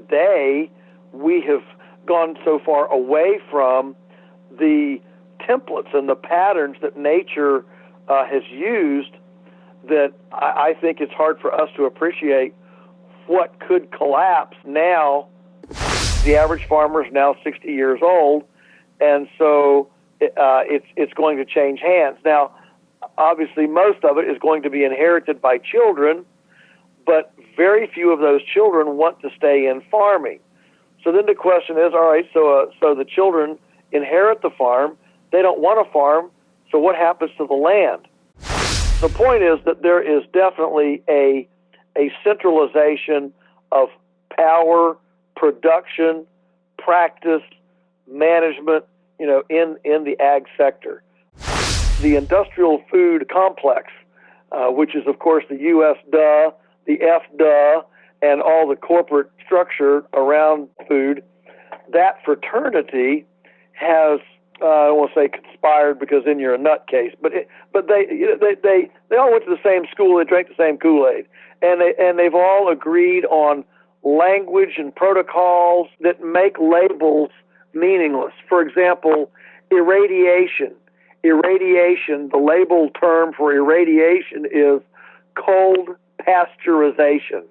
today we have gone so far away from the templates and the patterns that nature has used that I think it's hard for us to appreciate what could collapse now. The average farmer is now 60 years old, and so it's going to change hands. Now, obviously, most of it is going to be inherited by children, but very few of those children want to stay in farming. So then the question is, all right, so the children inherit the farm. They don't want to farm, so what happens to the land? The point is that there is definitely a centralization of power, production, practice, management, in the ag sector. The industrial food complex, which is, of course, the USDA, the FDA, and all the corporate structure around food, that fraternity has, I don't want to say conspired because then you're a nutcase, but they all went to the same school, they drank the same Kool-Aid, and they've all agreed on language and protocols that make labels meaningless. For example, irradiation. The label term for irradiation is cold pasteurization.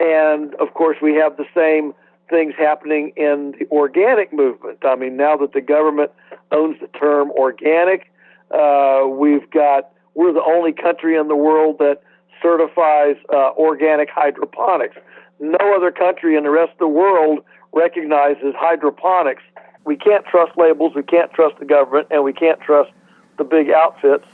And, of course, we have the same things happening in the organic movement. I mean, now that the government owns the term organic, we're the only country in the world that certifies organic hydroponics. No other country in the rest of the world recognizes hydroponics. We can't trust labels, we can't trust the government, and we can't trust the big outfits.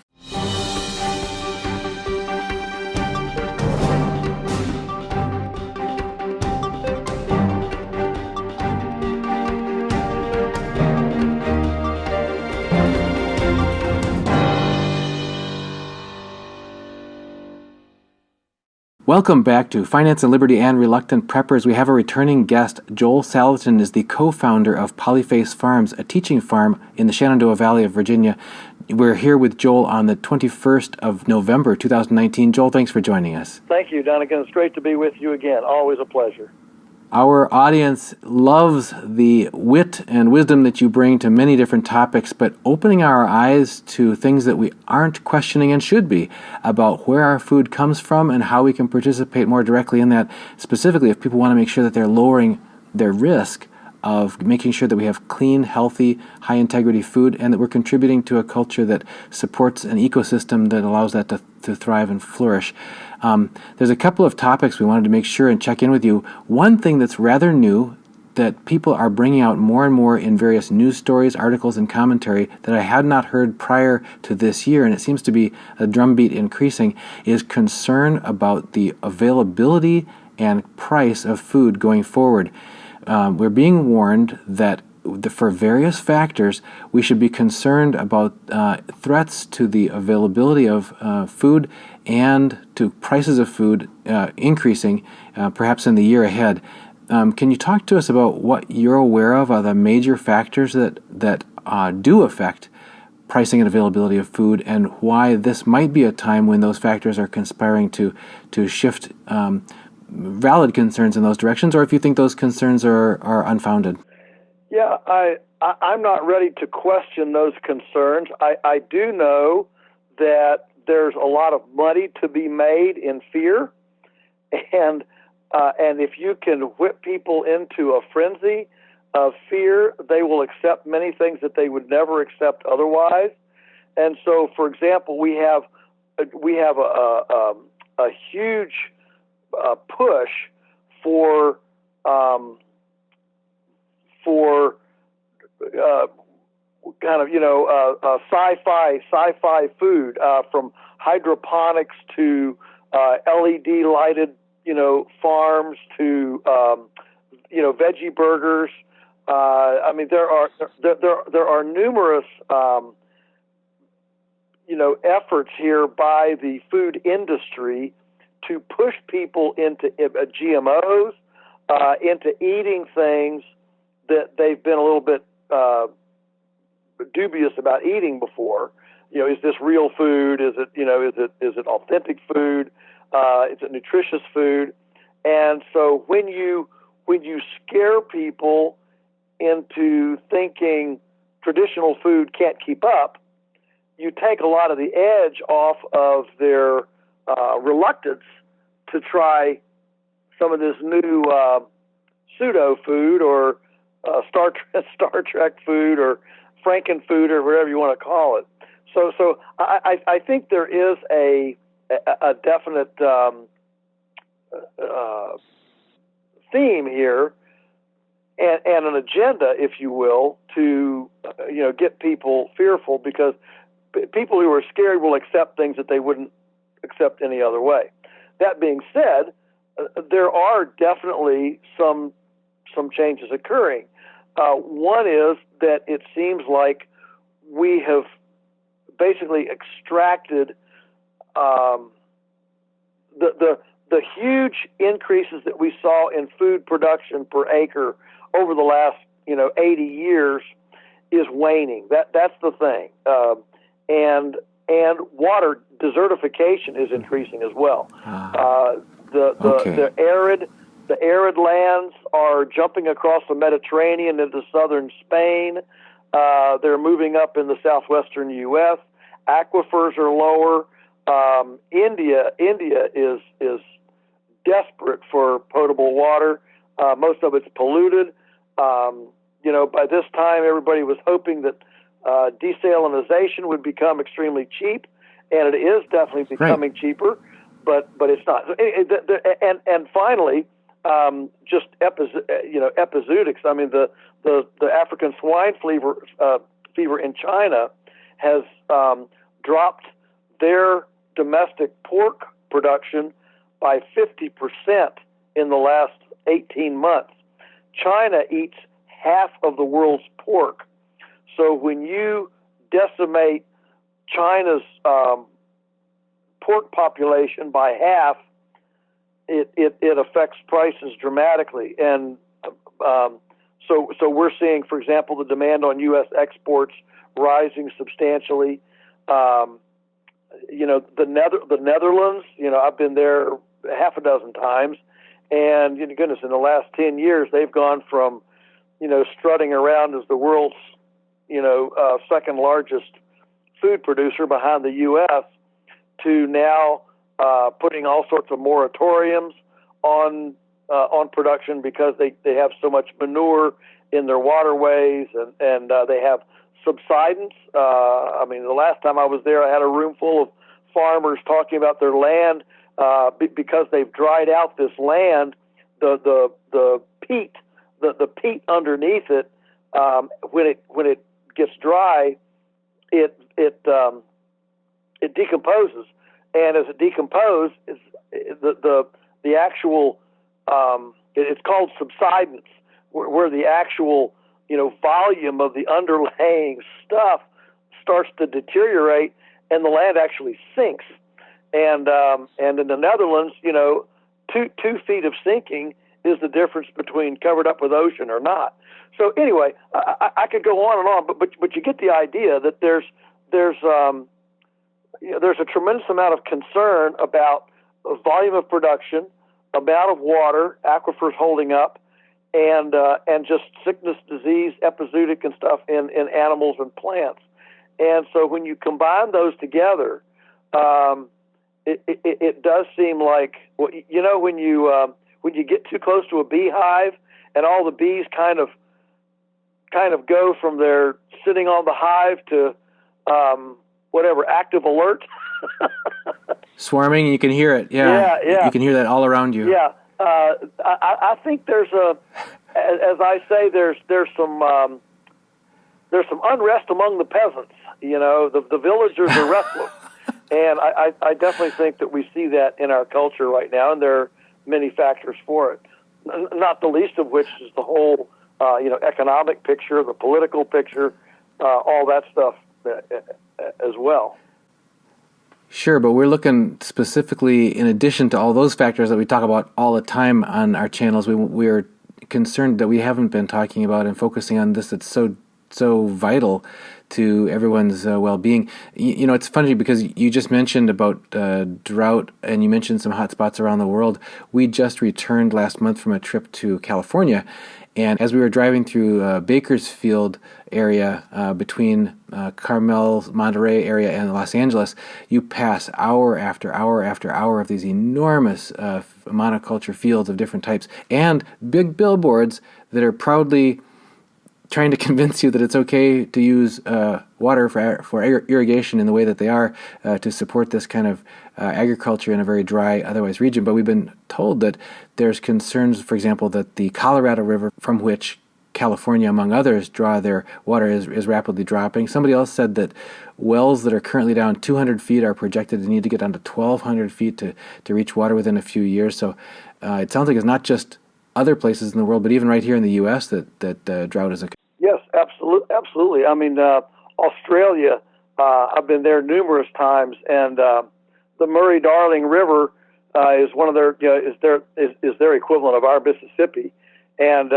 Welcome back to Finance and Liberty and Reluctant Preppers. We have a returning guest. Joel Salatin is the co-founder of Polyface Farms, a teaching farm in the Shenandoah Valley of Virginia. We're here with Joel on the 21st of November, 2019. Joel, thanks for joining us. Thank you, Donegan. It's great to be with you again. Always a pleasure. Our audience loves the wit and wisdom that you bring to many different topics, but opening our eyes to things that we aren't questioning and should be about where our food comes from and how we can participate more directly in that, specifically if people want to make sure that they're lowering their risk of making sure that we have clean, healthy, high-integrity food and that we're contributing to a culture that supports an ecosystem that allows that to thrive and flourish. There's a couple of topics we wanted to make sure and check in with you. One thing that's rather new that people are bringing out more and more in various news stories, articles, and commentary that I had not heard prior to this year, and it seems to be a drumbeat increasing, is concern about the availability and price of food going forward. We're being warned that for various factors, we should be concerned about threats to the availability of food and to prices of food increasing perhaps in the year ahead. Can you talk to us about what you're aware of are the major factors that do affect pricing and availability of food, and why this might be a time when those factors are conspiring to shift valid concerns in those directions, or if you think those concerns are unfounded? Yeah, I'm not ready to question those concerns. I do know that there's a lot of money to be made in fear, and if you can whip people into a frenzy of fear, they will accept many things that they would never accept otherwise. And so, for example, we have a huge push for kind of sci-fi food, from hydroponics to LED lighted farms to veggie burgers. I mean, there are numerous efforts here by the food industry to push people into GMOs, into eating things that they've been a little bit dubious about eating before. Is this real food? Is it authentic food? Is it nutritious food? And so when you when you scare people into thinking traditional food can't keep up, you take a lot of the edge off of their reluctance to try some of this new pseudo food or Star Trek food or Franken food or whatever you want to call it. So I think there is a definite theme here and an agenda, if you will, to get people fearful, because people who are scared will accept things that they wouldn't accept any other way. That being said, there are definitely some changes occurring. One is that it seems like we have basically extracted the huge increases that we saw in food production per acre over the last 80 years is waning. That's the thing, and water desertification is increasing as well. The arid lands are jumping across the Mediterranean into southern Spain. They're moving up in the southwestern U.S. Aquifers are lower. India is desperate for potable water. Most of it's polluted. By this time, everybody was hoping that desalinization would become extremely cheap, and it is definitely becoming cheaper, but it's not. And finally, just epizootics. I mean, the African swine fever in China has dropped their domestic pork production by 50% in the last 18 months. China eats half of the world's pork. So when you decimate China's pork population by half, it affects prices dramatically. And so we're seeing, for example, the demand on U.S. exports rising substantially. The Netherlands, I've been there half a dozen times, and goodness, in the last 10 years, they've gone from, strutting around as the world's, second largest food producer behind the U.S. to now putting all sorts of moratoriums on production because they have so much manure in their waterways, and they have subsidence. The last time I was there, I had a room full of farmers talking about their land because they've dried out this land. The peat underneath it, when it gets dry, it decomposes, and as it decomposes, the actual it's called subsidence, where the actual volume of the underlying stuff starts to deteriorate, and the land actually sinks. And in the Netherlands, 2 feet of sinking is the difference between covered up with ocean or not. So anyway, I could go on and on, but you get the idea that there's a tremendous amount of concern about the volume of production, amount of water, aquifers holding up, and just sickness, disease, epizootic and stuff in animals and plants. And so when you combine those together, it does seem like, when you get too close to a beehive and all the bees kind of go from their sitting on the hive to active alert. Swarming, you can hear it. Yeah. You can hear that all around you. Yeah. I think there's as I say, there's some unrest among the peasants. The villagers are restless, and I definitely think that we see that in our culture right now, and there are many factors for it. Not the least of which is the whole economic picture, the political picture, all that stuff as well. Sure, but we're looking specifically, in addition to all those factors that we talk about all the time on our channels, we are concerned that we haven't been talking about and focusing on this that's so vital, to everyone's well-being. It's funny because you just mentioned about drought, and you mentioned some hot spots around the world. We just returned last month from a trip to California, and as we were driving through Bakersfield area between Carmel, Monterey area, and Los Angeles, you pass hour after hour after hour of these enormous monoculture fields of different types and big billboards that are proudly trying to convince you that it's okay to use water for irrigation in the way that they are to support this kind of agriculture in a very dry, otherwise region. But we've been told that there's concerns, for example, that the Colorado River, from which California, among others, draw their water, is rapidly dropping. Somebody else said that wells that are currently down 200 feet are projected to need to get down to 1,200 feet to reach water within a few years. So it sounds like it's not just other places in the world, but even right here in the U.S. that drought is a... Yes, absolutely. I mean, Australia, I've been there numerous times, and the Murray-Darling River is one of their, is their equivalent of our Mississippi. And,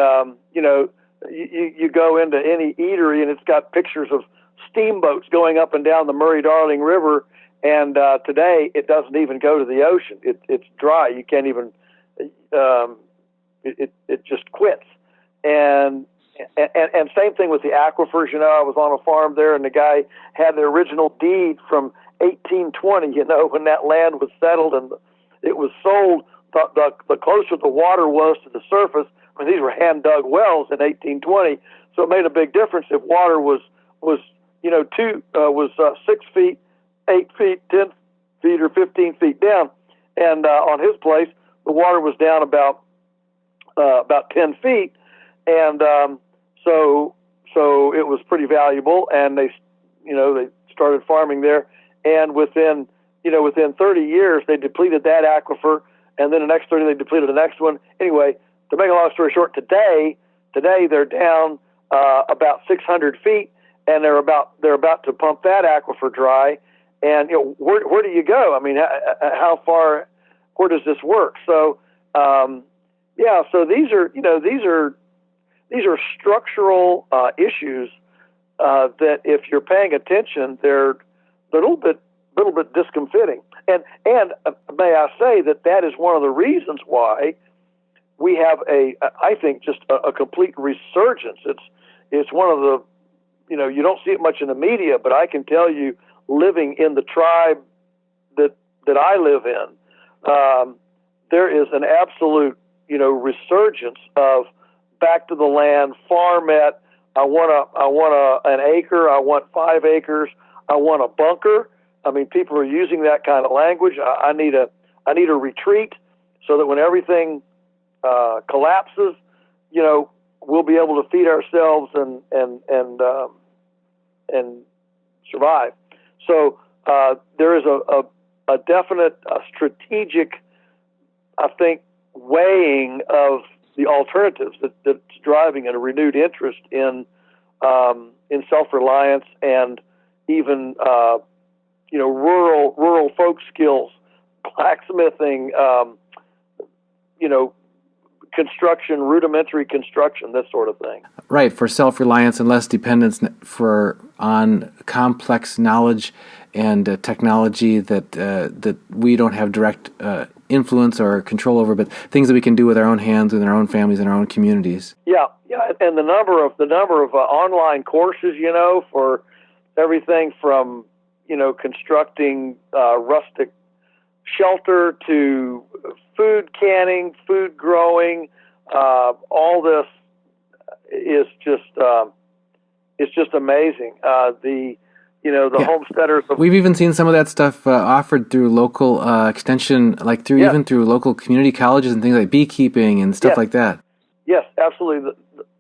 you go into any eatery and it's got pictures of steamboats going up and down the Murray-Darling River, and today it doesn't even go to the ocean. It's dry. You can't even, it just quits. And same thing with the aquifers. I was on a farm there, and the guy had the original deed from 1820, when that land was settled and it was sold. The closer the water was to the surface, I mean, these were hand-dug wells in 1820, so it made a big difference if water was 6 feet, 8 feet, 10 feet, or 15 feet down. And on his place, the water was down about 10 feet, and so it was pretty valuable. And they started farming there, and within 30 years they depleted that aquifer, and then the next 30 they depleted the next one. Anyway, to make a long story short, today they're down about 600 feet, and they're about to pump that aquifer dry. And where do you go? I mean, how far? Where does this work? So so these are structural issues that, if you're paying attention, they're a little bit discomfiting. And may I say that is one of the reasons why we have I think just a complete resurgence. It's one of the, you don't see it much in the media, but I can tell you, living in the tribe that I live in, there is an absolute, resurgence of back to the land, farmette. I want an acre. I want 5 acres. I want a bunker. I mean, people are using that kind of language. I need a retreat so that when everything collapses, we'll be able to feed ourselves and survive. So there is a definite strategic, I think, weighing of the alternatives that's driving a renewed interest in self-reliance and even rural folk skills, blacksmithing, construction, rudimentary construction, this sort of thing. Right, for self-reliance and less dependence on complex knowledge and technology that we don't have direct influence or control over, but things that we can do with our own hands, in our own families, in our own communities. Yeah, and the number of online courses, for everything from constructing rustic shelter to food canning, food growing, all this is just amazing. The homesteaders. We've even seen some of that stuff offered through local extension, like even through local community colleges and things like beekeeping and stuff like that. Yes, absolutely.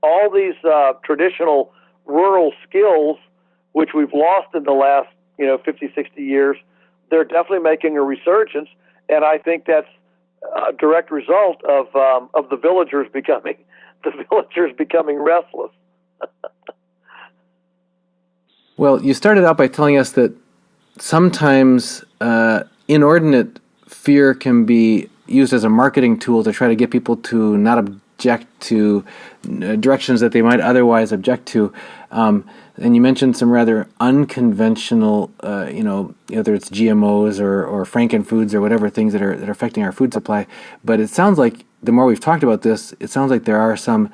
All these traditional rural skills, which we've lost in the last 50, 60 years, they're definitely making a resurgence, and I think that's a direct result of the villagers becoming restless. Well, you started out by telling us that sometimes inordinate fear can be used as a marketing tool to try to get people to not object to directions that they might otherwise object to. And you mentioned some rather unconventional, whether it's GMOs or frankenfoods or whatever things that are affecting our food supply. But it sounds like the more we've talked about this, it sounds like there are some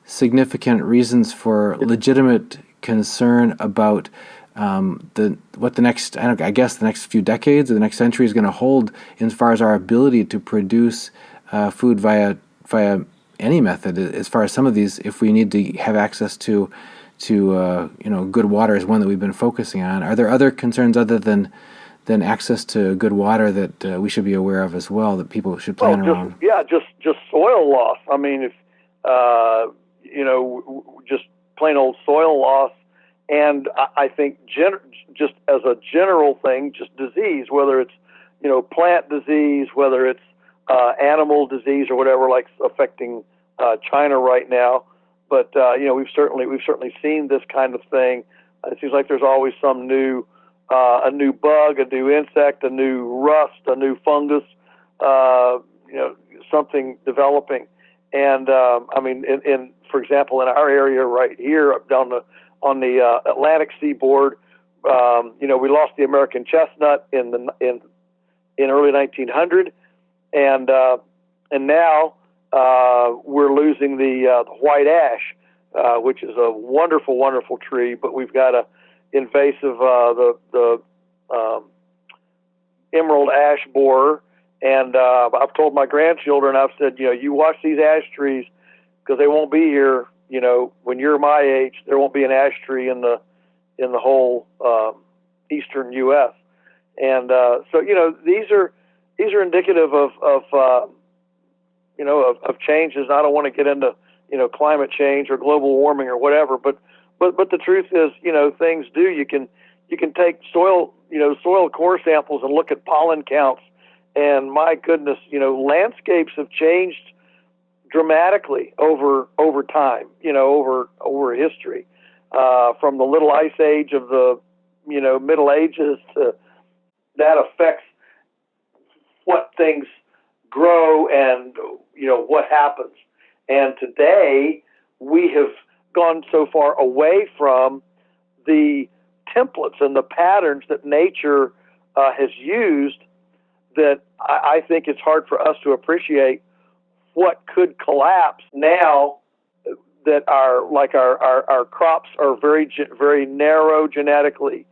significant reasons for legitimate concern about what the next, I guess the next few decades or the next century is going to hold as far as our ability to produce food via any method. As far as some of these, if we need to have access to good water is one that we've been focusing on. Are there other concerns other than access to good water that we should be aware of as well, that people should plan around? Just soil loss. I mean, if just plain old soil loss, and I think just as a general thing, just disease, whether it's plant disease, whether it's animal disease or whatever, like affecting China right now. But we've certainly seen this kind of thing. It seems like there's always some new a new bug, a new insect, a new rust, a new fungus, something developing. And for example, in our area right here, down on the Atlantic seaboard, we lost the American chestnut in early 1900, and now we're losing the white ash, which is a wonderful, wonderful tree. But we've got a invasive the emerald ash borer, and I've told my grandchildren, I've said, you watch these ash trees because they won't be here. When you're my age, there won't be an ash tree in the whole eastern U.S. And so these are indicative of changes. I don't want to get into climate change or global warming or whatever, but the truth is, things do. You can take soil core samples and look at pollen counts, and my goodness, landscapes have changed dramatically over time, over history, from the little ice age of the Middle Ages to that affects what things grow and what happens. And today we have gone so far away from the templates and the patterns that nature has used that I think it's hard for us to appreciate what could collapse now that our crops are very narrow genetically.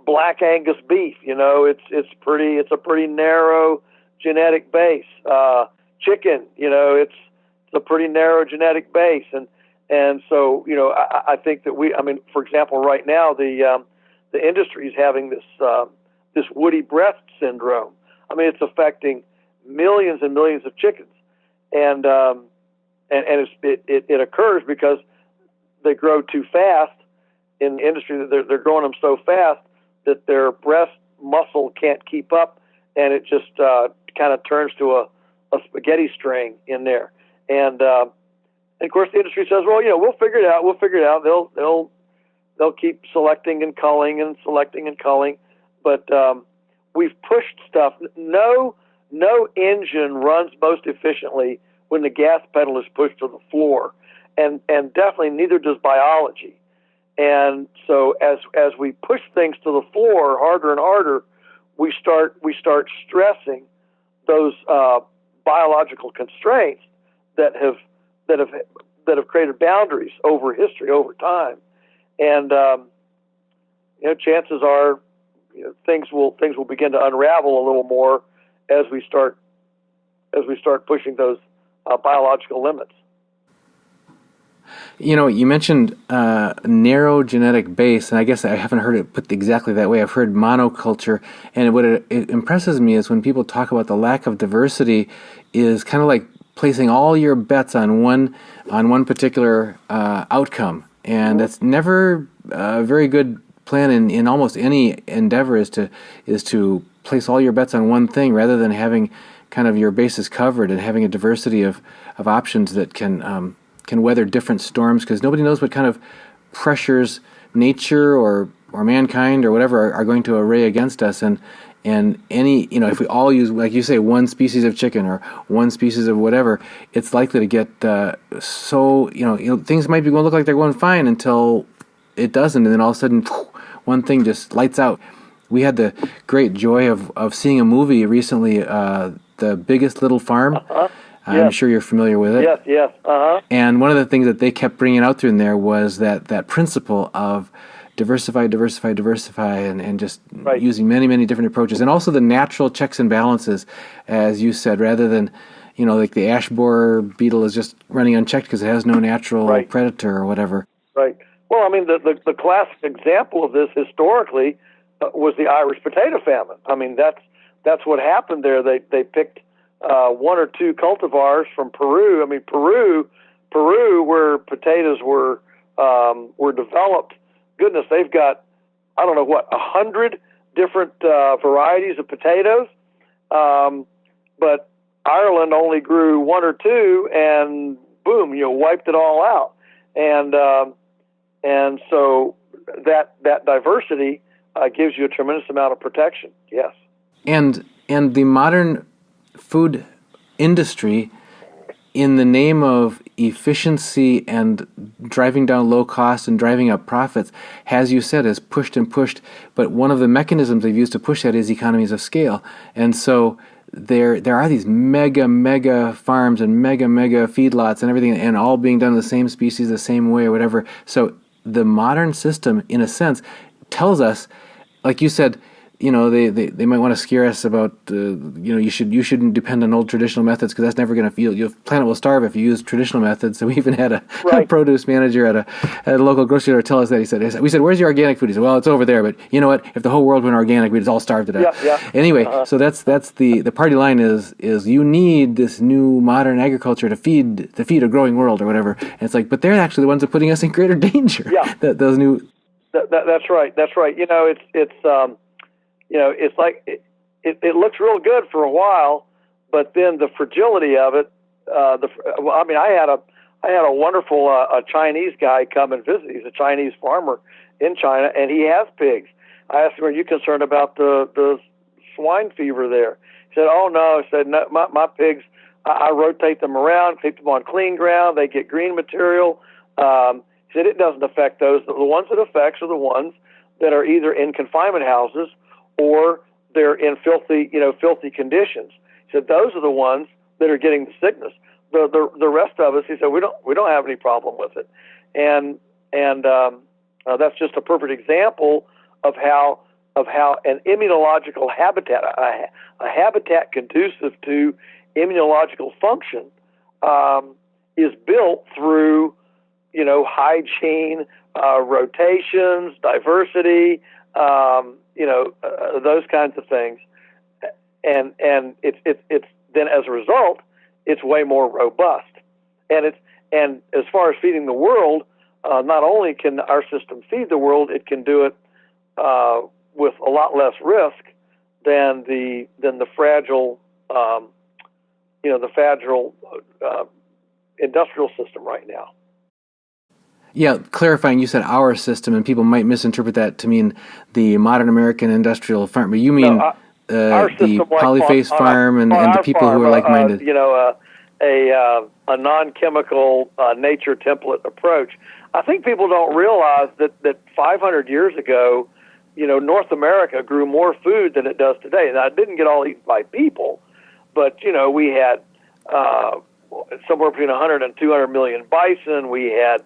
Black Angus beef, it's a pretty narrow genetic base. Chicken, it's a pretty narrow genetic base, and so I think that for example, right now the industry is having this woody breast syndrome. It's affecting millions and millions of chickens, and it occurs because they grow too fast in the industry. They're growing them so fast that their breast muscle can't keep up, and it just kind of turns to a spaghetti string in there. And of course, the industry says, "Well, we'll figure it out. We'll figure it out. They'll keep selecting and culling and selecting and culling." But we've pushed stuff. No engine runs most efficiently when the gas pedal is pushed to the floor, and definitely neither does biology. And so as we push things to the floor harder and harder, we start stressing those biological constraints that have created boundaries over history, over time. And chances are things will begin to unravel a little more as we start pushing those biological limits. You mentioned narrow genetic base, and I guess I haven't heard it put exactly that way. I've heard monoculture, and what it impresses me is when people talk about the lack of diversity is kind of like placing all your bets on one particular outcome, and that's never a very good plan in almost any endeavor. Is to place all your bets on one thing rather than having kind of your bases covered and having a diversity of options that can weather different storms, because nobody knows what kind of pressures nature or mankind or whatever are going to array against us, and And any, if we all use, like you say, one species of chicken or one species of whatever, it's likely to get things might be going to look like they're going fine until it doesn't, and then all of a sudden, one thing just lights out. We had the great joy of seeing a movie recently, The Biggest Little Farm. Yes. I'm sure you're familiar with it. Yes. And one of the things that they kept bringing out through in there was that principle of diversify, and just using many, many different approaches. And also the natural checks and balances, as you said, rather than, like the ash borer beetle is just running unchecked because it has no natural predator or whatever. Right. Well, I mean, the classic example of this historically was the Irish potato famine. I mean, that's what happened there. They picked one or two cultivars from Peru. I mean, Peru, where potatoes were developed. Goodness, they've got, I don't know what, 100 different varieties of potatoes. But Ireland only grew one or two, and boom, wiped it all out. And so that diversity gives you a tremendous amount of protection. Yes. And the modern food industry, in the name of efficiency and driving down low costs and driving up profits, as you said, has pushed and pushed. But one of the mechanisms they've used to push that is economies of scale. And so there are these mega farms and mega feedlots and everything, and all being done in the same species, the same way or whatever. So the modern system, in a sense, tells us, like you said, they might want to scare us about, you shouldn't depend on old traditional methods because that's never going to feel. Your planet will starve if you use traditional methods. So we even had a produce manager at a local grocery store tell us that. We said, "Where's your organic food?" He said, "Well, it's over there." But you know what? If the whole world went organic, we'd all starve to death. Yeah. Anyway, so that's the party line is you need this new modern agriculture to feed a growing world or whatever. And it's like, but they're actually the ones that are putting us in greater danger. Yeah. Those new. That's right. It's like it looks real good for a while, but then the fragility of it. I had a wonderful Chinese guy come and visit. He's a Chinese farmer in China, and he has pigs. I asked him, "Are you concerned about the swine fever there?" He said, "Oh no." I said, "No, my pigs. I rotate them around, keep them on clean ground. They get green material." He said it doesn't affect those. The ones it affects are the ones that are either in confinement houses or they're in filthy conditions. He said those are the ones that are getting the sickness. The rest of us, he said, we don't have any problem with it, and that's just a perfect example of how an immunological habitat, a habitat conducive to immunological function, is built through hygiene, rotations, diversity. Those kinds of things, and it's then as a result, it's way more robust, and as far as feeding the world, not only can our system feed the world, it can do it with a lot less risk than the fragile, industrial system right now. Yeah, clarifying, you said our system, and people might misinterpret that to mean the modern American industrial farm, but you mean the Polyface Farm and the people farm, who are like-minded. A non-chemical nature template approach. I think people don't realize that 500 years ago, North America grew more food than it does today. Now, it didn't get all eaten by people, but, we had somewhere between 100 and 200 million bison. We had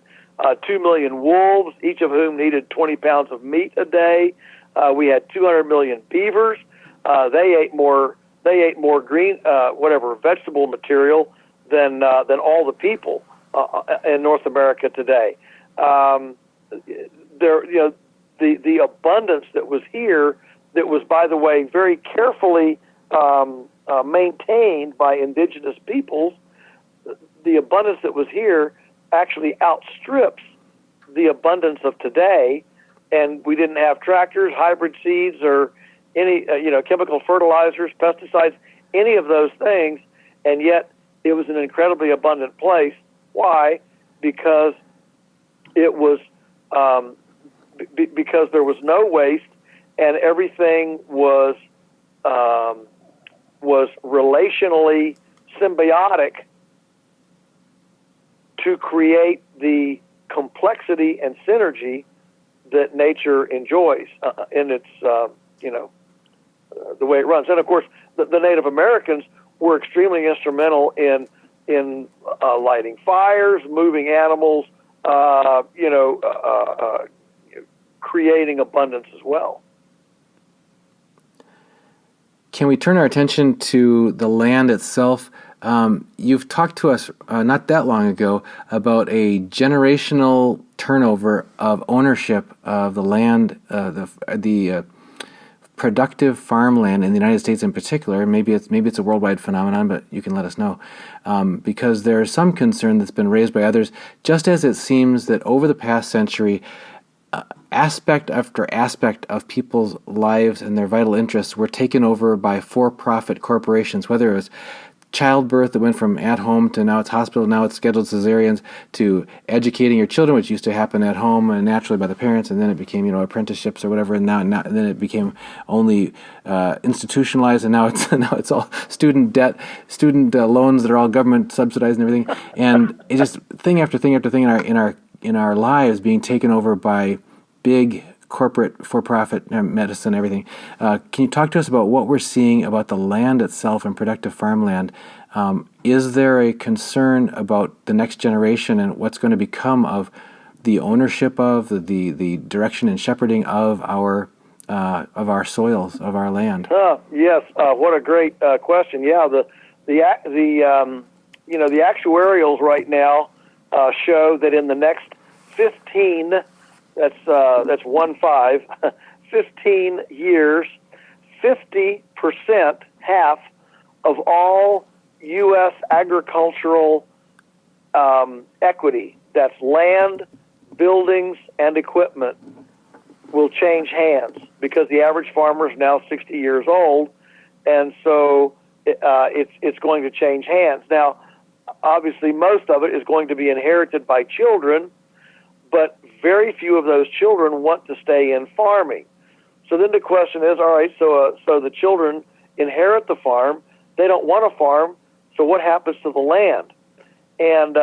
2 million wolves, each of whom needed 20 pounds of meat a day. We had 200 million beavers. They ate more green, vegetable material than all the people in North America today. The abundance that was here, that was, by the way, very carefully maintained by indigenous peoples. The abundance that was here actually outstrips the abundance of today, and we didn't have tractors, hybrid seeds, or any chemical fertilizers, pesticides, any of those things, and yet it was an incredibly abundant place. Why? Because it was because there was no waste, and everything was was relationally symbiotic to create the complexity and synergy that nature enjoys in its, the way it runs. And of course, the Native Americans were extremely instrumental in lighting fires, moving animals, creating abundance as well. Can we turn our attention to the land itself? You've talked to us not that long ago about a generational turnover of ownership of the land, the productive farmland in the United States in particular. Maybe it's a worldwide phenomenon, but you can let us know. Because there is some concern that's been raised by others, just as it seems that over the past century, aspect after aspect of people's lives and their vital interests were taken over by for-profit corporations, whether it was childbirth that went from at home to now it's hospital, now it's scheduled cesareans, to educating your children, which used to happen at home and naturally by the parents, and then it became apprenticeships or whatever, and and then it became only institutionalized, and now it's all student debt, student loans that are all government subsidized and everything, and it's just thing after thing after thing in our lives being taken over by big corporate for-profit medicine, everything. Can you talk to us about what we're seeing about the land itself and productive farmland? Is there a concern about the next generation and what's going to become of the ownership of the direction and shepherding of our soils, of our land? Yes, what a great question. Yeah, the actuarials right now show that in the next 15 that's 15 years, 50%, half of all U.S. agricultural equity, that's land, buildings, and equipment, will change hands because the average farmer is now 60 years old, and so it's going to change hands. Now, obviously, most of it is going to be inherited by children, but very few of those children want to stay in farming. So then the question is, all right, so the children inherit the farm. They don't want to farm, so what happens to the land? And,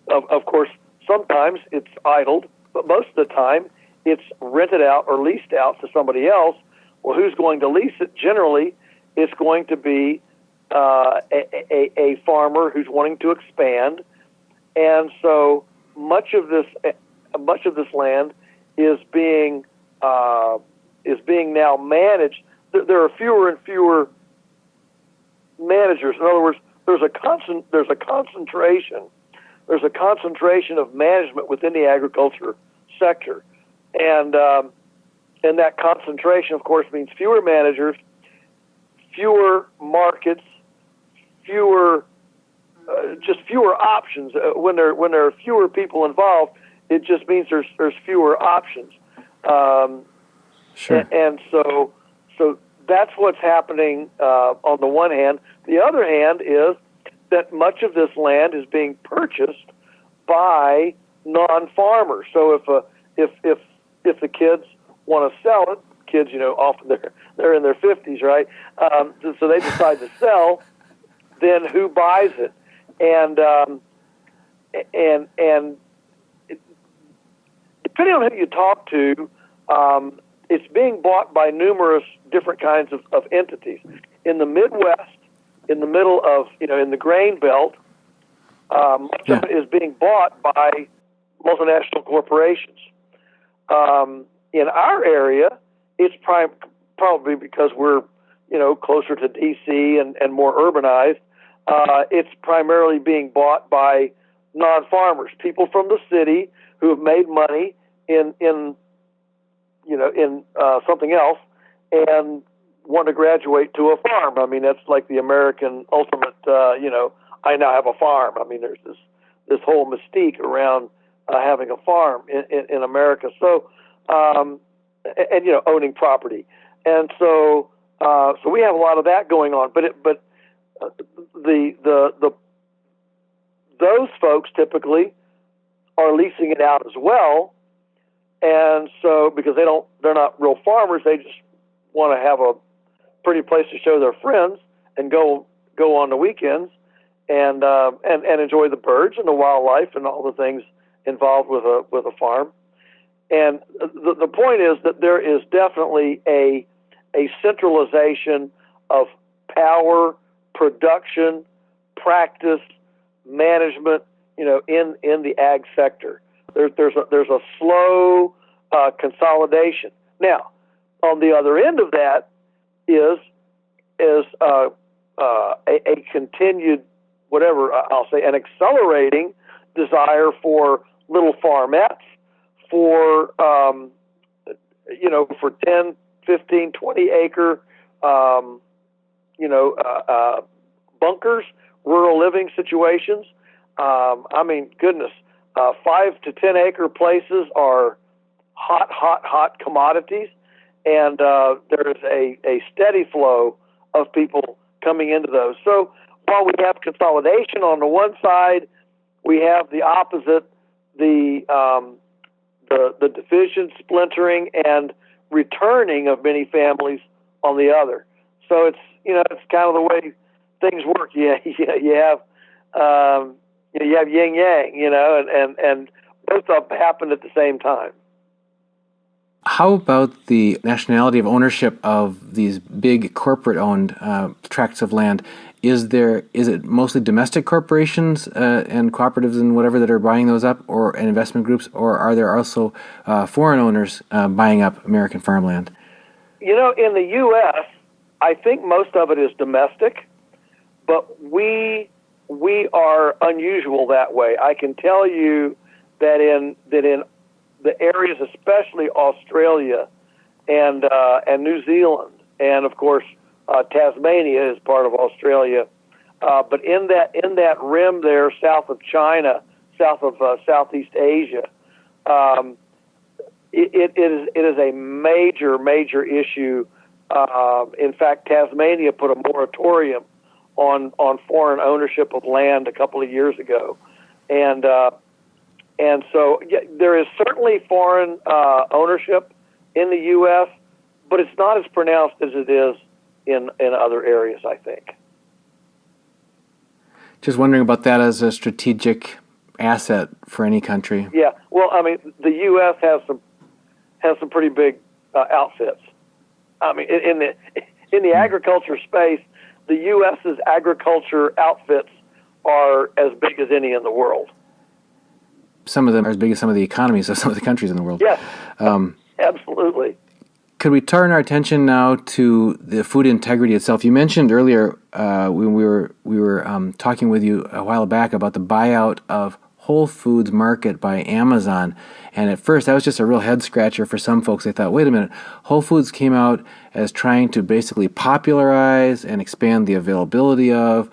of course, sometimes it's idled, but most of the time it's rented out or leased out to somebody else. Well, who's going to lease it? Generally, it's going to be a farmer who's wanting to expand, and so much of this land is being now managed. There are fewer and fewer managers. In other words, there's a concentration of management within the agriculture sector, and that concentration, of course, means fewer managers, fewer markets, just fewer options. When there are fewer people involved, it just means there's fewer options. Sure. And so that's what's happening on the one hand. The other hand is that much of this land is being purchased by non-farmers. So if the kids want to sell it, kids, often they're in their 50s, right? So they decide to sell. Then who buys it? And depending on who you talk to, it's being bought by numerous different kinds of entities. In the Midwest, in the middle of, in the grain belt, much of it is being bought by multinational corporations. In our area, it's probably because we're, closer to D.C. and more urbanized. It's primarily being bought by non-farmers, people from the city who have made money in something else and want to graduate to a farm. I mean, that's like the American ultimate. I now have a farm. I mean, there's this whole mystique around having a farm in America. So, owning property, and so we have a lot of that going on. But those folks typically are leasing it out as well, and so because they're not real farmers, they just want to have pretty place to show their friends and go on the weekends and enjoy the birds and the wildlife and all the things involved with a farm. And the point is that there is definitely a centralization of power, production, practice, management, in the ag sector. There's a slow consolidation. Now, on the other end of that is a continued, whatever I'll say, an accelerating desire for little farmettes, for for 10, 15, 20 acre bunkers, rural living situations. Goodness, 5 to 10 acre places are hot commodities, and there's a steady flow of people coming into those. So while we have consolidation on the one side, we have the opposite, the division, splintering, and returning of many families on the other. So it's kind of the way things work. You have yin yang, and both of them happen at the same time. How about the nationality of ownership of these big corporate-owned tracts of land? Is it mostly domestic corporations and cooperatives and whatever that are buying those up, and investment groups, or are there also foreign owners buying up American farmland? In the U.S., I think most of it is domestic, but we are unusual that way. I can tell you that in the areas, especially Australia and New Zealand, and of course Tasmania is part of Australia, but in that rim there, south of China, south of Southeast Asia, it is a major issue. In fact, Tasmania put a moratorium on foreign ownership of land a couple of years ago, and so there is certainly foreign ownership in the U.S., but it's not as pronounced as it is in other areas, I think. Just wondering about that as a strategic asset for any country. Yeah, well, the U.S. has some pretty big outfits. In the agriculture space, the U.S.'s agriculture outfits are as big as any in the world. Some of them are as big as some of the economies of some of the countries in the world. Yes, absolutely. Could we turn our attention now to the food integrity itself? You mentioned earlier when we were talking with you a while back about the buyout of Whole Foods Market by Amazon, and at first that was just a real head scratcher for some folks. They thought, wait a minute, Whole Foods came out as trying to basically popularize and expand the availability of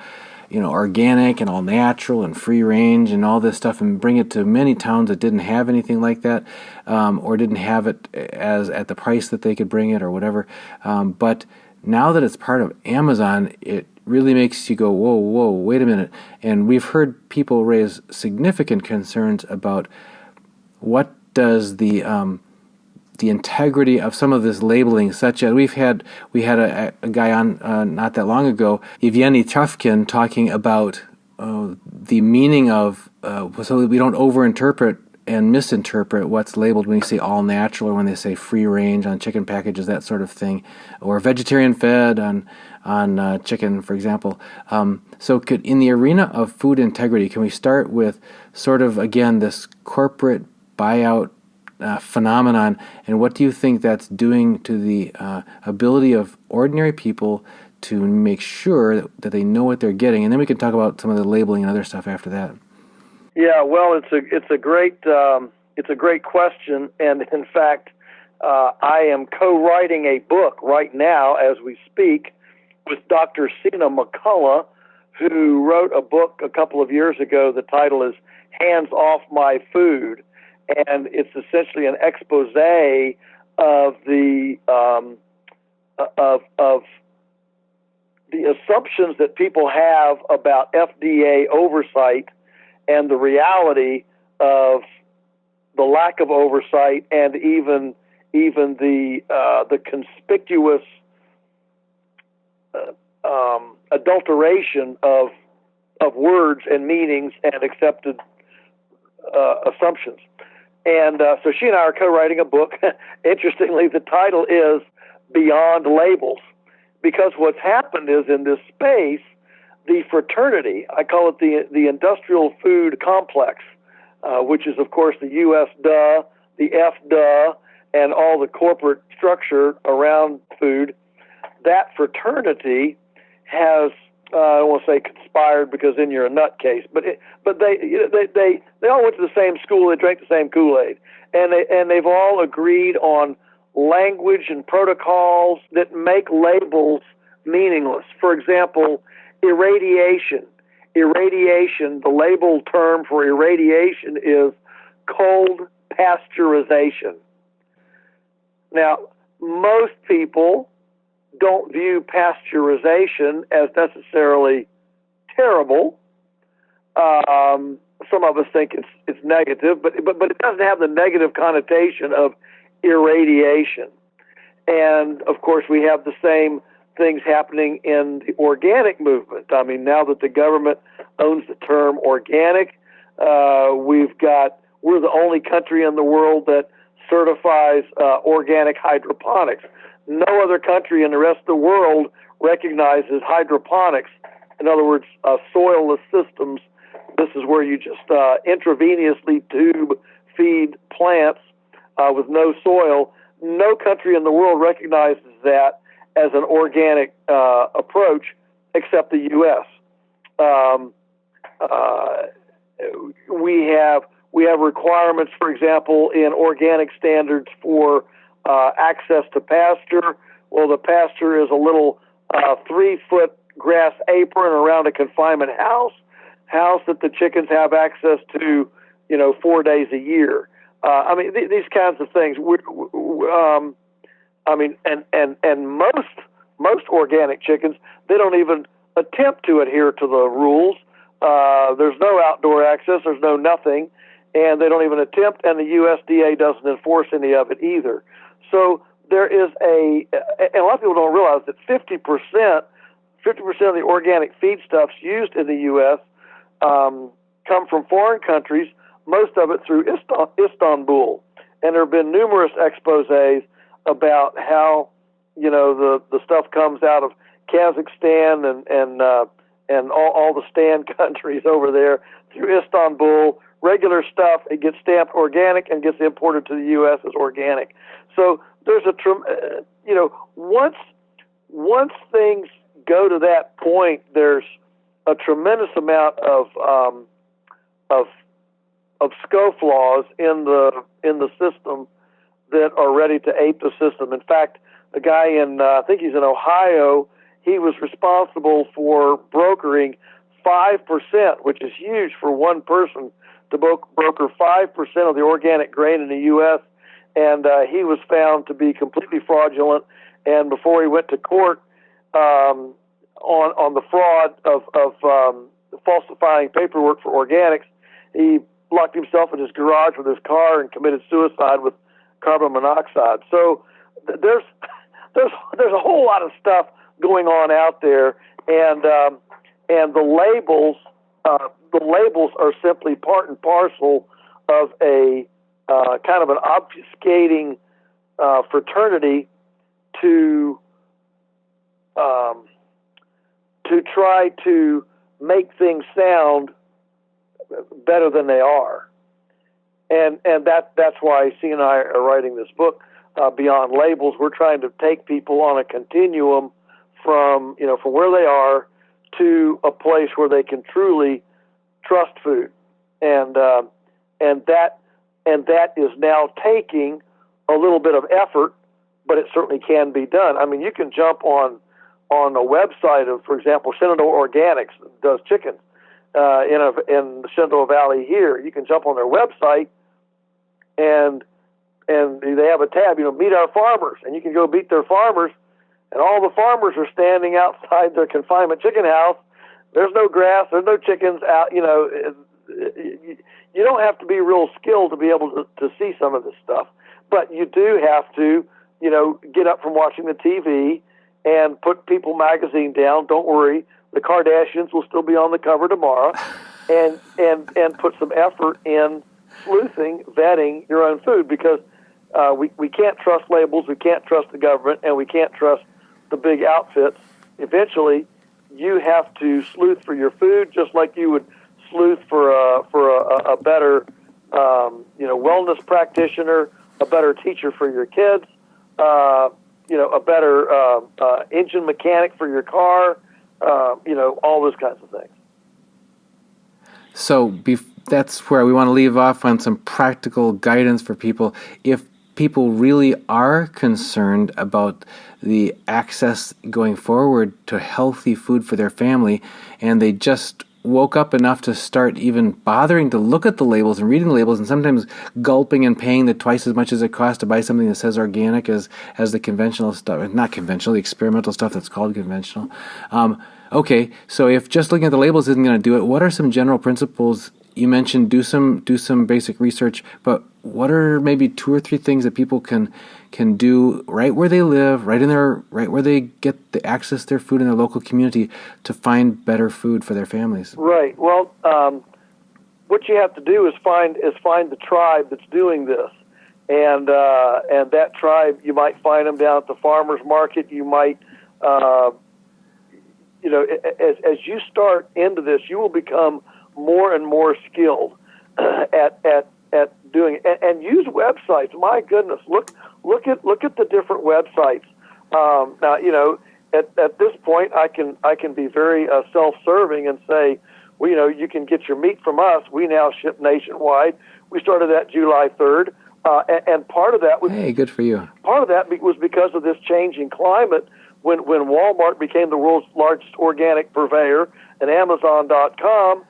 organic and all natural and free range and all this stuff, and bring it to many towns that didn't have anything like that, or didn't have it as at the price that they could bring it or whatever. But now that it's part of Amazon, it really makes you go, whoa, wait a minute. And we've heard people raise significant concerns about what does the integrity of some of this labeling, such as we had a guy on not that long ago, Evgeny Trufkin, talking about the meaning of so that we don't overinterpret and misinterpret what's labeled when you say all natural or when they say free range on chicken packages, that sort of thing, or vegetarian fed on chicken, for example. So in the arena of food integrity, can we start with sort of, again, this corporate buyout phenomenon, and what do you think that's doing to the ability of ordinary people to make sure that they know what they're getting? And then we can talk about some of the labeling and other stuff after that. Yeah, well, it's a great question, and in fact, I am co-writing a book right now as we speak with Dr. Sina McCullough, who wrote a book a couple of years ago. The title is "Hands Off My Food." And it's essentially an expose of the assumptions that people have about FDA oversight and the reality of the lack of oversight, and even the conspicuous adulteration of words and meanings and accepted assumptions. And so she and I are co-writing a book. Interestingly, the title is Beyond Labels, because what's happened is in this space, the fraternity, I call it the industrial food complex, which is, of course, the U.S. duh, the F duh, and all the corporate structure around food. That fraternity has, I don't want to say conspired because then you're a nutcase, but they all went to the same school, they drank the same Kool-Aid, and they've all agreed on language and protocols that make labels meaningless. For example, irradiation. Irradiation, the label term for irradiation is cold pasteurization. Now, most people don't view pasteurization as necessarily terrible. Some of us think it's negative, but it doesn't have the negative connotation of irradiation. And of course, we have the same things happening in the organic movement. I mean, now that the government owns the term organic, we're the only country in the world that certifies organic hydroponics. No other country in the rest of the world recognizes hydroponics. In other words, soilless systems. This is where you just intravenously tube feed plants with no soil. No country in the world recognizes that as an organic approach except the U.S. We have requirements, for example, in organic standards for access to pasture. Well, the pasture is a little 3-foot grass apron around a confinement house that the chickens have access to, 4 days a year. I mean, these kinds of things. And most organic chickens, they don't even attempt to adhere to the rules. There's no outdoor access. There's no nothing. And they don't even attempt, and the USDA doesn't enforce any of it either. So there is and a lot of people don't realize that 50% of the organic feedstuffs used in the U.S. Come from foreign countries, most of it through Istanbul. And there have been numerous exposés about how, the stuff comes out of Kazakhstan and all the stand countries over there through Istanbul. Regular stuff, it gets stamped organic and gets imported to the U.S. as organic. So there's once things go to that point, there's a tremendous amount of scofflaws in the system that are ready to ape the system. In fact, the guy I think he's in Ohio, he was responsible for brokering 5%, which is huge for one person, to broker 5% of the organic grain in the U.S., and he was found to be completely fraudulent. And before he went to court on the fraud of falsifying paperwork for organics, he locked himself in his garage with his car and committed suicide with carbon monoxide. So there's a whole lot of stuff going on out there, and the labels are simply part and parcel of a kind of an obfuscating fraternity to try to make things sound better than they are, and that's why C and I are writing this book, Beyond Labels. We're trying to take people on a continuum from where they are to a place where they can truly trust food, and that is now taking a little bit of effort, but it certainly can be done. I mean, you can jump on a website of, for example, Shenandoah Organics does chickens in the Shenandoah Valley here. You can jump on their website, and they have a tab, meet our farmers, and you can go meet their farmers, and all the farmers are standing outside their confinement chicken house. There's no grass, there's no chickens out. You don't have to be real skilled to be able to see some of this stuff, but you do have to, get up from watching the TV and put People magazine down. Don't worry, the Kardashians will still be on the cover tomorrow. And put some effort in sleuthing, vetting your own food, because we can't trust labels, we can't trust the government, and we can't trust the big outfits. Eventually, you have to sleuth for your food, just like you would sleuth for a better wellness practitioner, a better teacher for your kids, a better engine mechanic for your car, all those kinds of things. So that's where we want to leave off on some practical guidance for people. If people really are concerned about the access going forward to healthy food for their family, and they just woke up enough to start even bothering to look at the labels and reading the labels, and sometimes gulping and paying the twice as much as it costs to buy something that says organic as the conventional stuff, not conventional, the experimental stuff that's called conventional. Okay, so if just looking at the labels isn't going to do it, what are some general principles? You mentioned do some basic research, but what are maybe 2 or 3 things that people can do right where they live, right where they get the access to their food in their local community to find better food for their families? Right. Well, what you have to do is find the tribe that's doing this, and that tribe, you might find them down at the farmers market. You might as you start into this, you will become more and more skilled at doing it. And use websites. My goodness, look at the different websites. Now, at this point, I can be very self-serving and say, well, you can get your meat from us. We now ship nationwide. We started that July 3rd, and part of that was good for you. Part of that was because of this changing climate. When Walmart became the world's largest organic purveyor, and Amazon.com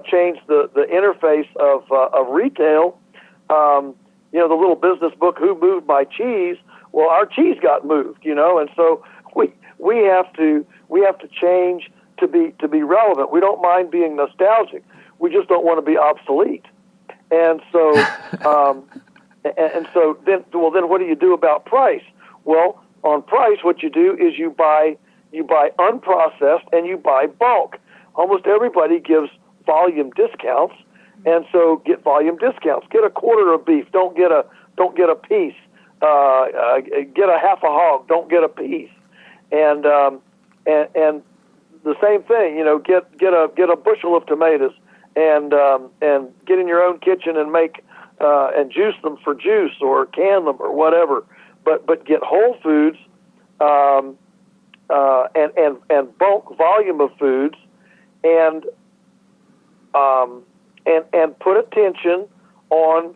changed the interface of retail. The little business book, Who Moved My Cheese? Well, our cheese got moved, and so we have to change to be relevant. We don't mind being nostalgic. We just don't want to be obsolete. And so then what do you do about price? Well, on price, what you do is you buy unprocessed and you buy bulk. Almost everybody gives volume discounts, and so get volume discounts. Get a quarter of beef. Don't get a piece. Get a half a hog. Don't get a piece. And the same thing. Get a bushel of tomatoes and get in your own kitchen and make and juice them for juice or can them or whatever. But get whole foods and bulk volume of foods and put attention on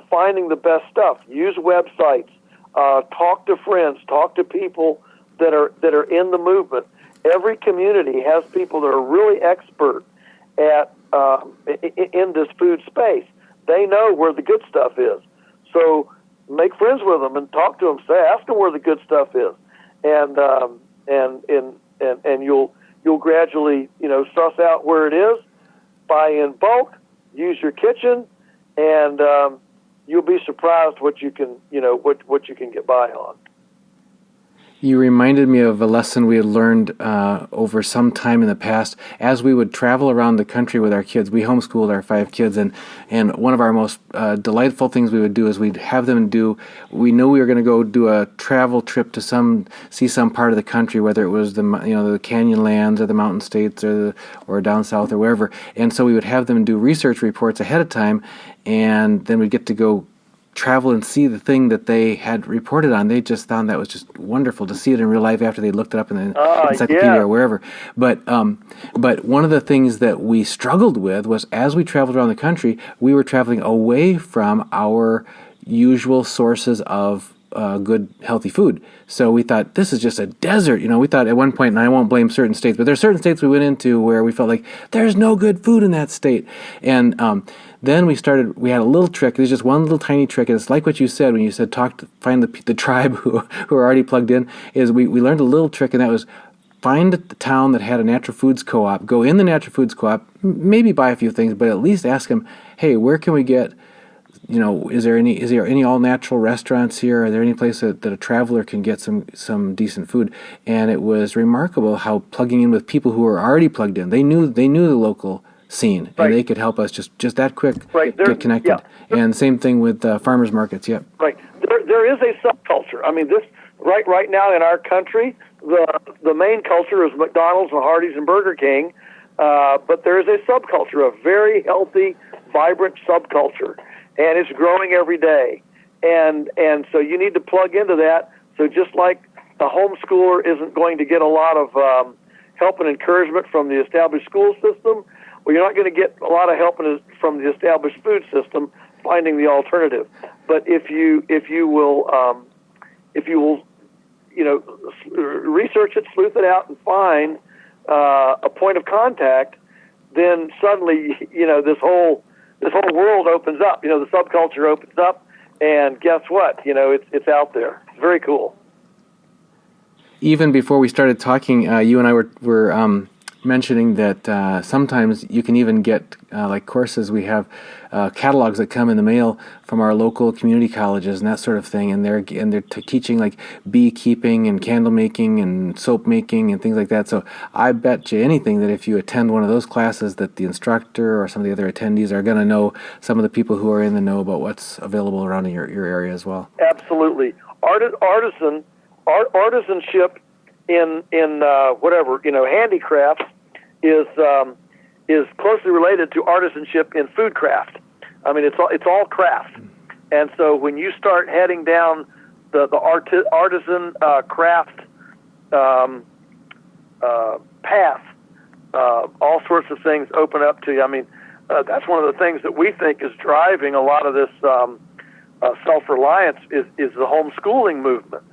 finding the best stuff. Use websites. Talk to friends. Talk to people that are in the movement. Every community has people that are really expert at in this food space. They know where the good stuff is. So make friends with them and talk to them. Ask them where the good stuff is, and you'll gradually suss out where it is. Buy in bulk. Use your kitchen, and you'll be surprised what you can what you can get by on. You reminded me of a lesson we had learned over some time in the past. As we would travel around the country with our kids, we homeschooled our 5 kids, and one of our most delightful things we would do is we'd have them we knew we were going to go do a travel trip to see some part of the country, whether it was the canyon lands or the mountain states or down south or wherever. And so we would have them do research reports ahead of time, and then we'd get to go travel and see the thing that they had reported on. They just found that was just wonderful to see it in real life after they looked it up in the encyclopedia or wherever. But one of the things that we struggled with was, as we traveled around the country, we were traveling away from our usual sources of good, healthy food. So we thought, this is just a desert. We thought at one point, and I won't blame certain states, but there are certain states we went into where we felt like there's no good food in that state. And then we had a little trick. There's just one little tiny trick, and it's like what you said when you said find the tribe who are already plugged in, is we learned a little trick, and that was find a town that had a natural foods co-op, go in the natural foods co-op, maybe buy a few things, but at least ask them, hey, where can we get is there any all natural restaurants here? Are there any place that a traveler can get some decent food? And it was remarkable how plugging in with people who were already plugged in, they knew the local scene, right. and they could help us just that quick right. get connected. Yeah. And same thing with farmers markets. Yep. Right. There is a subculture. I mean, this right now in our country, the main culture is McDonald's and Hardee's and Burger King, but there is a subculture, a very healthy, vibrant subculture, and it's growing every day. And so you need to plug into that. So just like the homeschooler isn't going to get a lot of help and encouragement from the established school system, well, you're not going to get a lot of help from the established food system finding the alternative. But if you will research it, sleuth it out, and find a point of contact, then suddenly this whole world opens up. The subculture opens up, and guess what? It's out there. It's very cool. Even before we started talking, you and I were mentioning that sometimes you can even get like courses. We have catalogs that come in the mail from our local community colleges and that sort of thing, and they're teaching like beekeeping and candle making and soap making and things like that. So I bet you anything that if you attend one of those classes, that the instructor or some of the other attendees are going to know some of the people who are in the know about what's available around in your area as well. Absolutely, artisanship in whatever handicraft is closely related to artisanship in food craft. I mean, it's all craft, and so when you start heading down the artisan craft path, all sorts of things open up to you. I mean, that's one of the things that we think is driving a lot of this self-reliance is the homeschooling movement.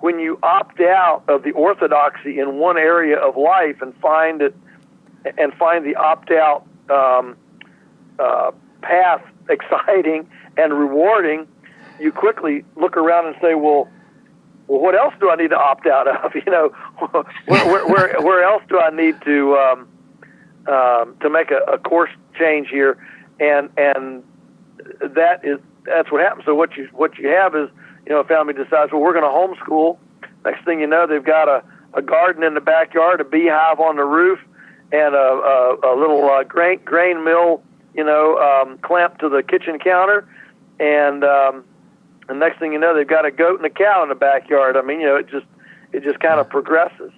When you opt out of the orthodoxy in one area of life and find the opt-out path exciting and rewarding, you quickly look around and say, well, what else do I need to opt out of? Where else do I need to make a course change here? And that's what happens. So what you have is, a family decides, well, we're going to homeschool. Next thing you know, they've got a garden in the backyard, a beehive on the roof, and a little grain mill, clamped to the kitchen counter. And next thing you know, they've got a goat and a cow in the backyard. I mean, it just kind of progresses.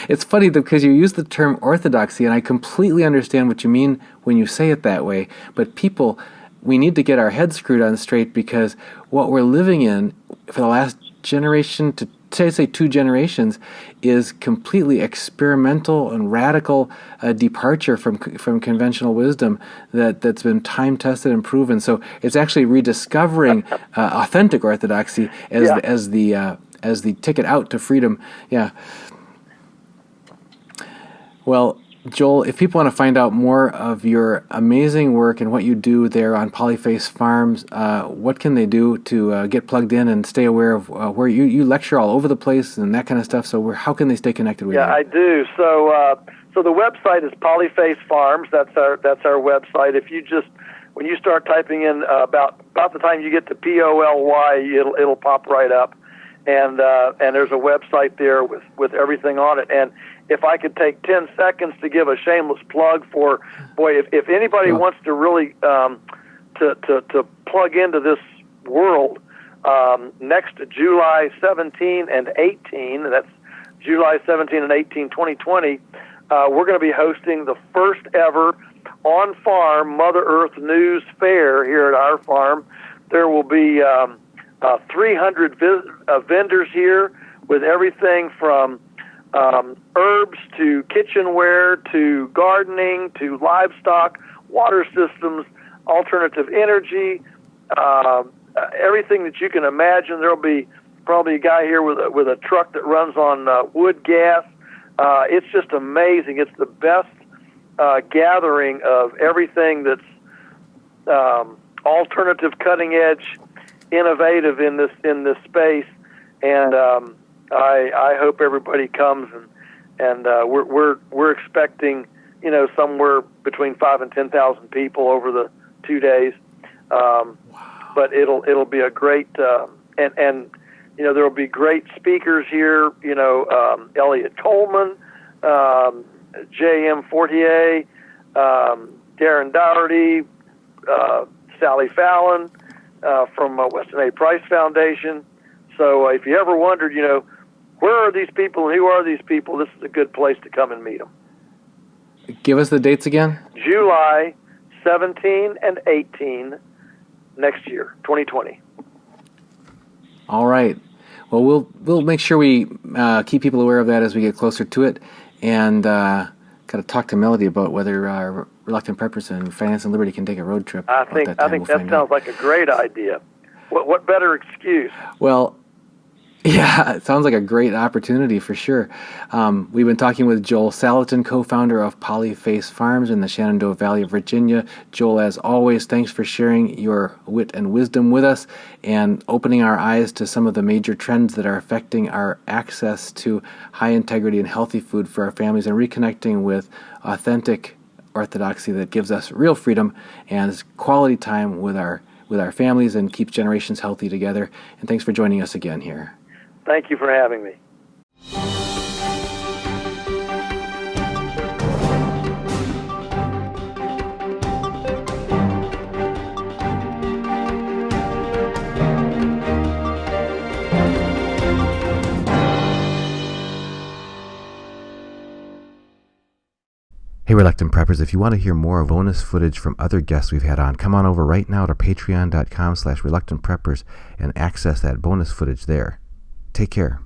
It's funny because you use the term orthodoxy, and I completely understand what you mean when you say it that way. But people, we need to get our heads screwed on straight, because what we're living in for the last generation to say 2 generations is completely experimental and radical departure from conventional wisdom that's been time tested and proven. So it's actually rediscovering authentic orthodoxy as the ticket out to freedom. Yeah. Well, Joel, if people want to find out more of your amazing work and what you do there on Polyface Farms, what can they do to get plugged in and stay aware of where you lecture all over the place and that kind of stuff? So how can they stay connected with you? Yeah, I do. So the website is Polyface Farms. That's our website. If you when you start typing in about the time you get to POLY, it'll pop right up, and there's a website there with everything on it. And if I could take 10 seconds to give a shameless plug for, if anybody wants to really to plug into this world, next July 17 and 18, that's July 17 and 18, 2020, we're going to be hosting the first ever on-farm Mother Earth News Fair here at our farm. There will be 300 vendors here with everything from herbs to kitchenware to gardening to livestock, water systems, alternative energy, everything that you can imagine. There'll be probably a guy here with a truck that runs on wood gas. It's just amazing. It's the best gathering of everything that's alternative, cutting edge, innovative in this space, and I hope everybody comes, and we're expecting somewhere between 5,000 and 10,000 people over the 2 days. But it'll be a great and there will be great speakers here. Elliot Coleman, J.M. Fortier, Darren Dougherty, Sally Fallon from Weston A. Price Foundation. So if you ever wondered, where are these people and who are these people, this is a good place to come and meet them. Give us the dates again. July 17 and 18 next year, 2020. All right. Well, we'll make sure we keep people aware of that as we get closer to it, and got to talk to Melody about whether Reluctant Preppers and Finance and Liberty can take a road trip. I think that sounds like a great idea. What better excuse? Well, yeah, it sounds like a great opportunity for sure. We've been talking with Joel Salatin, co-founder of Polyface Farms in the Shenandoah Valley of Virginia. Joel, as always, thanks for sharing your wit and wisdom with us and opening our eyes to some of the major trends that are affecting our access to high integrity and healthy food for our families, and reconnecting with authentic orthodoxy that gives us real freedom and quality time with our families and keeps generations healthy together. And thanks for joining us again here. Thank you for having me. Hey, Reluctant Preppers, if you want to hear more bonus footage from other guests we've had on, come on over right now to patreon.com/reluctantpreppers and access that bonus footage there. Take care.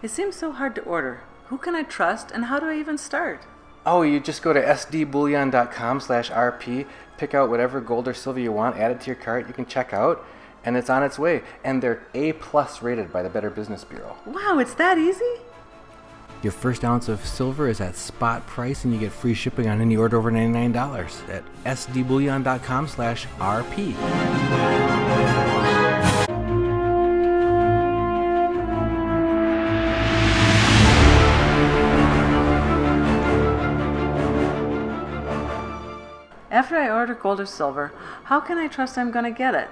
It seems so hard to order. Who can I trust, and how do I even start? Oh, you just go to sdbullion.com/rp, pick out whatever gold or silver you want, add it to your cart, you can check out, and it's on its way. And they're A+ rated by the Better Business Bureau. Wow, it's that easy? Your first ounce of silver is at spot price, and you get free shipping on any order over $99 at sdbullion.com/rp. After I order gold or silver, how can I trust I'm going to get it?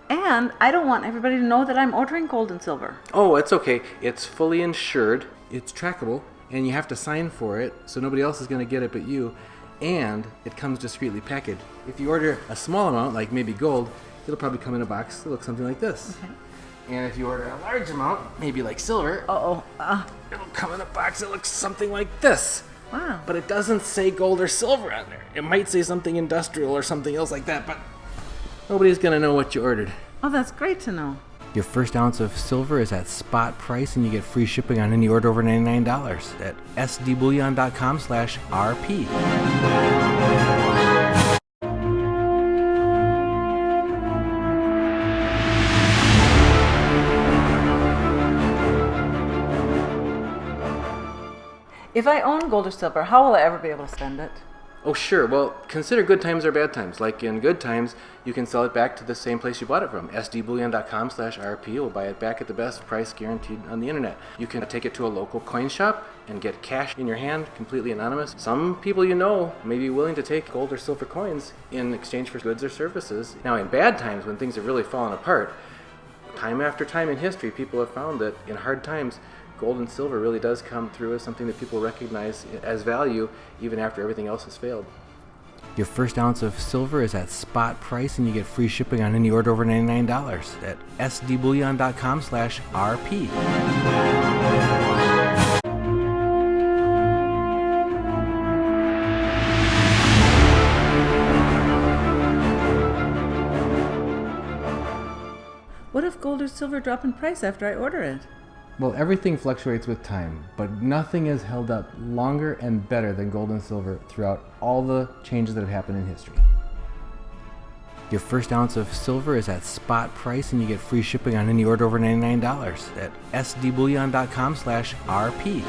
And I don't want everybody to know that I'm ordering gold and silver. Oh, it's okay. It's fully insured, it's trackable, and you have to sign for it, so nobody else is going to get it but you, and it comes discreetly packaged. If you order a small amount, like maybe gold, it'll probably come in a box that looks something like this. Okay. And if you order a large amount, maybe like silver, it'll come in a box that looks something like this. Wow. But it doesn't say gold or silver on there. It might say something industrial or something else like that, but nobody's going to know what you ordered. Oh, that's great to know. Your first ounce of silver is at spot price, and you get free shipping on any order over $99 at sdbullion.com/rp. If I own gold or silver, how will I ever be able to spend it? Oh, sure. Well, consider good times or bad times. Like in good times, you can sell it back to the same place you bought it from. sdbullion.com/rp will buy it back at the best price guaranteed on the internet. You can take it to a local coin shop and get cash in your hand, completely anonymous. Some people you know may be willing to take gold or silver coins in exchange for goods or services. Now, in bad times, when things have really fallen apart, time after time in history, people have found that in hard times, gold and silver really does come through as something that people recognize as value even after everything else has failed. Your first ounce of silver is at spot price, and you get free shipping on any order over $99 at sdbullion.com/rp. What if gold or silver drop in price after I order it? Well, everything fluctuates with time, but nothing has held up longer and better than gold and silver throughout all the changes that have happened in history. Your first ounce of silver is at spot price, and you get free shipping on any order over $99 at sdbullion.com/rp.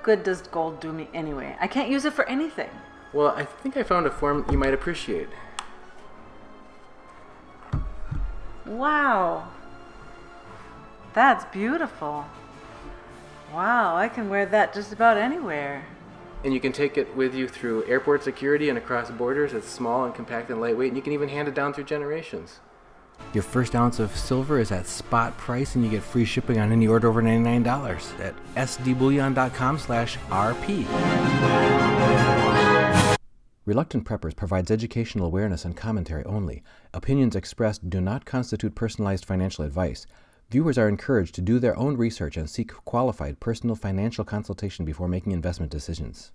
good does gold do me anyway? I can't use it for anything. Well, I think I found a form you might appreciate. Wow. That's beautiful. Wow, I can wear that just about anywhere. And you can take it with you through airport security and across borders. It's small and compact and lightweight, and you can even hand it down through generations. Your first ounce of silver is at spot price, and you get free shipping on any order over $99 at sdbullion.com/RP. Reluctant Preppers provides educational awareness and commentary only. Opinions expressed do not constitute personalized financial advice. Viewers are encouraged to do their own research and seek qualified personal financial consultation before making investment decisions.